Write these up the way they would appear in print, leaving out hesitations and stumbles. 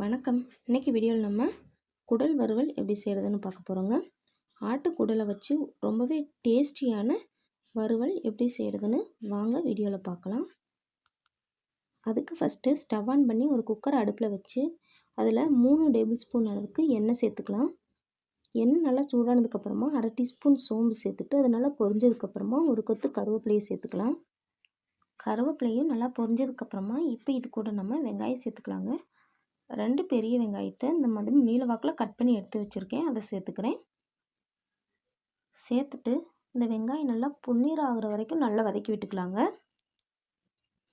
வணக்கம். இன்றைக்கி வீடியோவில் நம்ம குடல் வறுவல் எப்படி செய்கிறதுன்னு பார்க்க போகிறோங்க. ஆட்டு குடலை வச்சு ரொம்பவே டேஸ்டியான வறுவல் எப்படி செய்கிறதுன்னு வாங்க வீடியோவில் பார்க்கலாம். அதுக்கு ஃபஸ்ட்டு ஸ்டவ் ஆன் பண்ணி ஒரு குக்கரை அடுப்பில் வச்சு அதில் 3 டேபிள் ஸ்பூன் அளவுக்கு எண்ணெய் சேர்த்துக்கலாம். எண்ணெய் நல்லா சூடானதுக்கப்புறமா 1/2 டீஸ்பூன் சோம்பு சேர்த்துட்டு அது நல்லா பொரிஞ்சதுக்கப்புறமா ஒரு கொத்து கருவேப்பிலையை சேர்த்துக்கலாம். கருவேப்பிலையும் நல்லா பொரிஞ்சதுக்கப்புறமா இப்போ இது கூட நம்ம வெங்காயம் சேர்த்துக்கலாங்க. 2 பெரிய வெங்காயத்தை இந்த மாதிரி நீல வாக்கில் கட் பண்ணி எடுத்து வச்சுருக்கேன், அதை சேர்த்துக்கிறேன். சேர்த்துட்டு இந்த வெங்காயம் நல்லா பொன்னிறம் ஆகிற வரைக்கும் நல்லா வதக்கி விட்டுக்கலாங்க.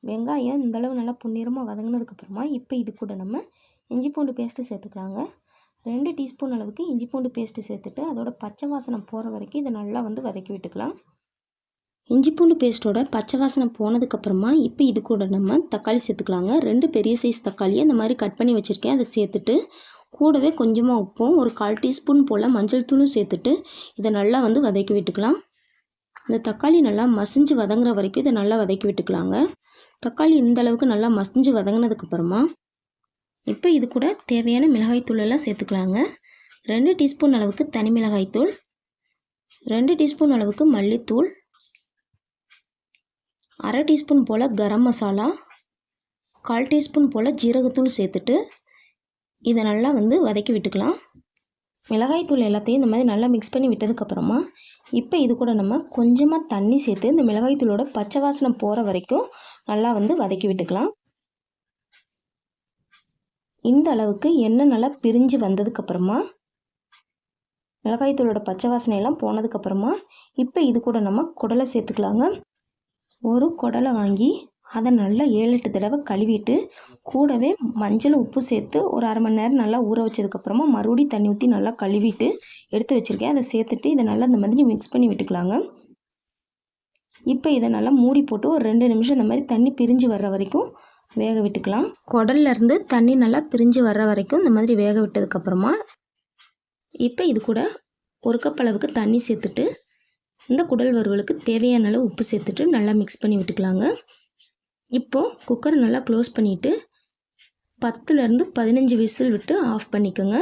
வெங்காயம் இந்தளவு நல்லா பொன்னிறமாக வதங்கினதுக்கப்புறமா இப்போ இது கூட நம்ம இஞ்சி பூண்டு பேஸ்ட்டு சேர்த்துக்கலாங்க. 2 டீஸ்பூன் அளவுக்கு இஞ்சி பூண்டு பேஸ்ட்டு சேர்த்துட்டு அதோட பச்சை வாசனை போகிற வரைக்கும் இதை நல்லா வதக்கி விட்டுக்கலாம். இஞ்சி பூண்டு பேஸ்ட்டோட பச்சை வாசனை போனதுக்கப்புறமா இப்போ இது கூட நம்ம தக்காளி சேர்த்துக்கலாங்க. 2 பெரிய சைஸ் தக்காளியை இந்த மாதிரி கட் பண்ணி வச்சுருக்கேன், அதை சேர்த்துட்டு கூடவே கொஞ்சமாக உப்பும் ஒரு 1/4 டீஸ்பூன் போல் மஞ்சள் தூளும் சேர்த்துட்டு இதை நல்லா வதக்கி விட்டுக்கலாம். இந்த தக்காளி நல்லா மசிஞ்சு வதங்குற வரைக்கும் இதை நல்லா வதக்கி விட்டுக்கலாங்க. தக்காளி இந்த அளவுக்கு நல்லா மசிஞ்சு வதங்கினதுக்கப்புறமா இப்போ இது கூட தேவையான மிளகாய்த்தூள் எல்லாம் சேர்த்துக்கலாங்க. 2 டீஸ்பூன் அளவுக்கு தனி மிளகாய்த்தூள், 2 டீஸ்பூன் அளவுக்கு மல்லித்தூள், 1/2 டீஸ்பூன் போல் கரம் மசாலா, 1/4 டீஸ்பூன் போல் ஜீரகத்தூள் சேர்த்துட்டு இதை நல்லா வதக்கி விட்டுக்கலாம். மிளகாய்த்தூள் எல்லாத்தையும் இந்த மாதிரி நல்லா மிக்ஸ் பண்ணி விட்டதுக்கப்புறமா இப்போ இது கூட நம்ம கொஞ்சமாக தண்ணி சேர்த்து இந்த மிளகாய்த்தூளோட பச்சை வாசனை போகிற வரைக்கும் நல்லா வதக்கி விட்டுக்கலாம். இந்த அளவுக்கு எண்ணெய் நல்லா பிரிஞ்சு வந்ததுக்கப்புறமா மிளகாய்த்தூளோட பச்சை வாசனையெல்லாம் போனதுக்கப்புறமா இப்போ இது கூட நம்ம குடலை சேர்த்துக்கலாங்க. ஒரு குடலை வாங்கி அதை நல்லா 7-8 தடவை கழுவிட்டு கூடவே மஞ்சள் உப்பு சேர்த்து ஒரு 1/2 மணி நேரம் நல்லா ஊற வச்சதுக்கப்புறமா மறுபடியும் தண்ணி ஊற்றி நல்லா கழுவிட்டு எடுத்து வச்சுருக்கேன். அதை சேர்த்துட்டு இதை நல்லா இந்த மாதிரி மிக்ஸ் பண்ணி விட்டுக்கலாங்க. இப்போ இதை நல்லா மூடி போட்டு ஒரு 2 நிமிஷம் இந்த மாதிரி தண்ணி பிரிஞ்சு வர்ற வரைக்கும் வேக விட்டுக்கலாம். குடல்லேருந்து தண்ணி நல்லா பிரிஞ்சு வர்ற வரைக்கும் இந்த மாதிரி வேக விட்டதுக்கப்புறமா இப்போ இது கூட 1 கப் அளவுக்கு தண்ணி சேர்த்துட்டு இந்த குடல் வறுவலுக்கு தேவையான அளவு உப்பு சேர்த்துட்டு நல்லா மிக்ஸ் பண்ணி விட்டுக்கலாங்க. இப்போது குக்கரை நல்லா க்ளோஸ் பண்ணிவிட்டு 10லேருந்து 15 விசில் விட்டு ஆஃப் பண்ணிக்கோங்க.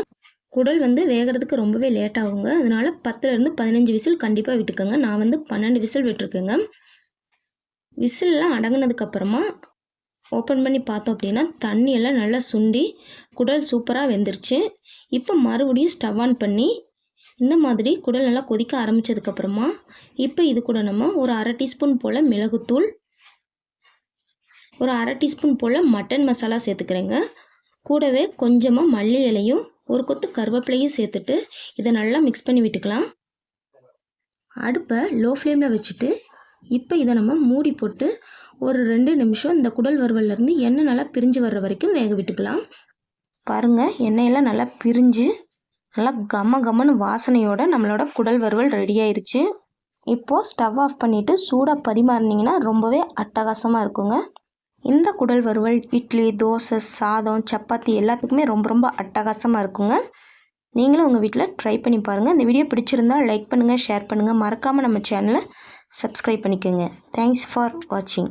குடல் வேகிறதுக்கு ரொம்பவே லேட் ஆகுங்க, அதனால் 10லேருந்து 15 விசில் கண்டிப்பாக விட்டுக்கோங்க. நான் 12 விசில் விட்டுருக்கேங்க. விசிலெலாம் அடங்கினதுக்கப்புறமா ஓப்பன் பண்ணி பார்த்தோம் அப்படின்னா தண்ணியெல்லாம் நல்லா சுண்டி குடல் சூப்பராக வெந்துருச்சு. இப்போ மறுபடியும் ஸ்டவ் ஆன் பண்ணி இந்த மாதிரி குடல் நல்லா கொதிக்க ஆரம்பித்ததுக்கப்புறமா இப்போ இது கூட நம்ம ஒரு 1/2 டீஸ்பூன் போல் மிளகுத்தூள், ஒரு 1/2 டீஸ்பூன் போல் மட்டன் மசாலா சேர்த்துக்கிறேங்க. கூடவே கொஞ்சமாக மல்லி இலையும் ஒரு கொத்து கருவேப்பிலையும் சேர்த்துட்டு இதை நல்லா மிக்ஸ் பண்ணி விட்டுக்கலாம். அடுப்பை லோ ஃப்ளேமில் வச்சுட்டு இப்போ இதை நம்ம மூடி போட்டு ஒரு 2 நிமிஷம் இந்த குடல் வறுவல்லேருந்து எண்ணெய் நல்லா பிரிஞ்சு வர்ற வரைக்கும் வேக விட்டுக்கலாம். பாருங்கள், எண்ணெயெல்லாம் நல்லா பிரிஞ்சு நல்லா கம்மன்னு வாசனையோட நம்மளோட குடல் வறுவல் ரெடி ஆயிடுச்சு. இப்போது ஸ்டவ் ஆஃப் பண்ணிவிட்டு சூடாக பரிமாறினீங்கன்னா ரொம்பவே அட்டகாசமாக இருக்குங்க. இந்த குடல் வறுவல் இட்லி, தோசை, சாதம், சப்பாத்தி எல்லாத்துக்குமே ரொம்ப அட்டகாசமாக இருக்குங்க. நீங்களும் உங்கள் வீட்டில் ட்ரை பண்ணி பாருங்கள். இந்த வீடியோ பிடிச்சிருந்தால் லைக் பண்ணுங்கள், ஷேர் பண்ணுங்கள், மறக்காமல் நம்ம சேனலை சப்ஸ்கிரைப் பண்ணிக்கோங்க. தேங்க்ஸ் ஃபார் வாட்சிங்.